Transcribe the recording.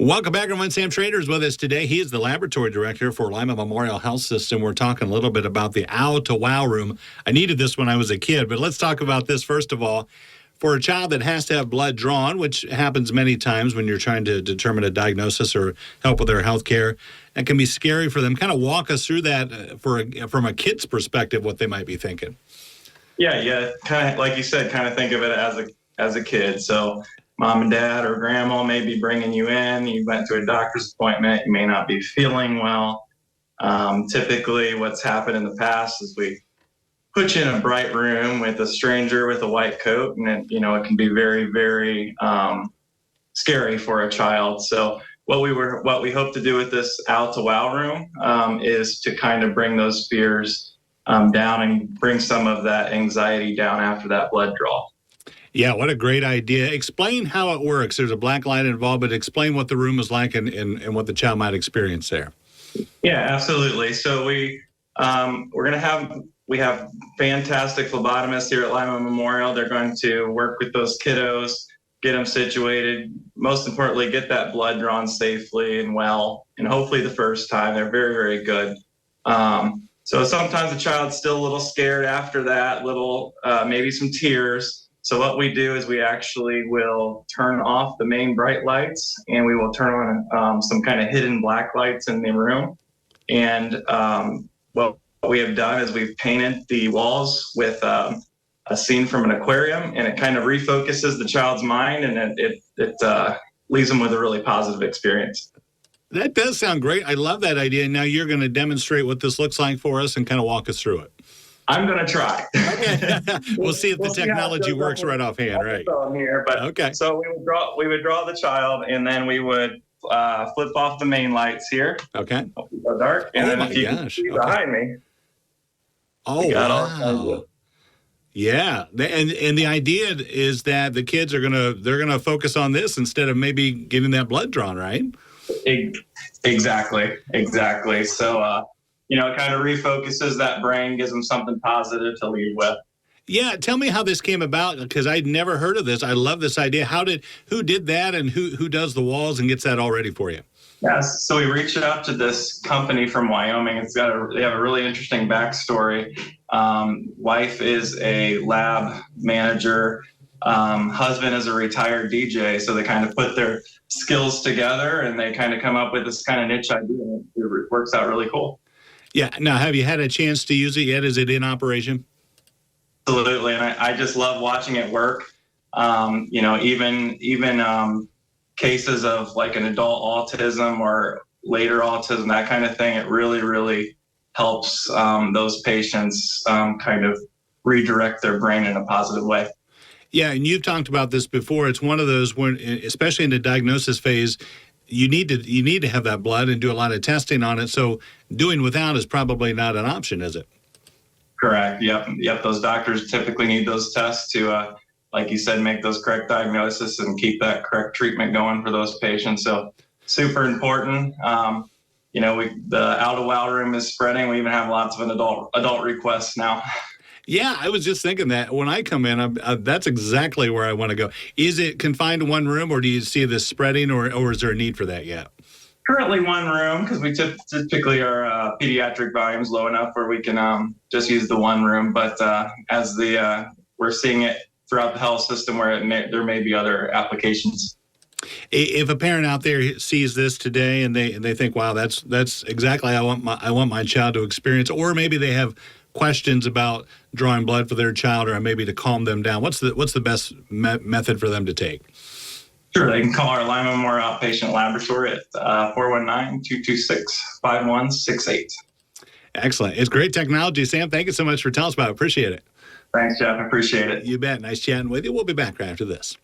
Welcome back, everyone. Sam Schrader is with us today. He is the laboratory director for Lima Memorial Health System. We're talking a little bit about the Ow to Wow room. I needed this when I was a kid, but let's talk about this first of all. For a child that has to have blood drawn, which happens many times when you're trying to determine a diagnosis or help with their health care, that can be scary for them. Kind of walk us through that from a kid's perspective, what they might be thinking. Yeah, kind of like you said, kind of think of it as a kid. So mom and dad or grandma may be bringing you in. You went to a doctor's appointment. You may not be feeling well. Typically, what's happened in the past is we put you in a bright room with a stranger with a white coat, and it can be very, very scary for a child. So what we hope to do with this Out to Wow room is to kind of bring those fears down and bring some of that anxiety down after that blood draw. Yeah, what a great idea. Explain how it works. There's a black light involved, but explain what the room is like and what the child might experience there. Yeah, absolutely. So we have fantastic phlebotomists here at Lima Memorial. They're going to work with those kiddos, get them situated, most importantly, get that blood drawn safely and well, and hopefully the first time. They're very, very good. So sometimes the child's still a little scared after that, maybe some tears. So what we do is we actually will turn off the main bright lights, and we will turn on some kind of hidden black lights in the room. And what we have done is we've painted the walls with a scene from an aquarium, and it kind of refocuses the child's mind, and it leaves them with a really positive experience. That does sound great. I love that idea. Now you're going to demonstrate what this looks like for us and kind of walk us through it. I'm going to try. Okay. We'll see if the technology works right offhand, right? Here, but okay. So we would draw the child, and then we would flip off the main lights here. Okay. Go dark, and then if you can see behind me. Oh, wow. Yeah, and the idea is that the kids they're gonna focus on this instead of maybe getting that blood drawn, right? Exactly. So it kind of refocuses that brain, gives them something positive to lead with. Yeah, tell me how this came about, because I'd never heard of this. I love this idea. Who did that, and who does the walls and gets that all ready for you? Yes, so we reached out to this company from Wyoming. They have a really interesting backstory. Wife is a lab manager. Husband is a retired DJ. So they kind of put their skills together, and they kind of come up with this kind of niche idea. It works out really cool. Yeah. Now, have you had a chance to use it yet? Is it in operation? Absolutely, and I just love watching it work. Even cases of like an adult autism or later autism, that kind of thing, it really, really helps those patients kind of redirect their brain in a positive way. Yeah, and you've talked about this before. It's one of those when, especially in the diagnosis phase, you need to have that blood and do a lot of testing on it. So doing without is probably not an option, is it? Correct. Yep. Those doctors typically need those tests to, like you said, make those correct diagnoses and keep that correct treatment going for those patients. So super important. The Out of Wow room is spreading. We even have lots of adult requests now. Yeah, I was just thinking that when I come in, that's exactly where I want to go. Is it confined to one room, or do you see this spreading, or is there a need for that yet? Currently one room, because we typically are pediatric volumes low enough where we can just use the one room. But as we're seeing it throughout the health system where there may be other applications. If a parent out there sees this today and they think, wow, that's exactly I want my child to experience, or maybe they have questions about drawing blood for their child, or maybe to calm them down, what's the best method for them to take? Sure, they can call our Lima Memorial Outpatient Laboratory at 419-226-5168. Excellent. It's great technology, Sam. Thank you so much for telling us about it. Appreciate it. Thanks, Jeff. I appreciate it. You bet. Nice chatting with you. We'll be back right after this.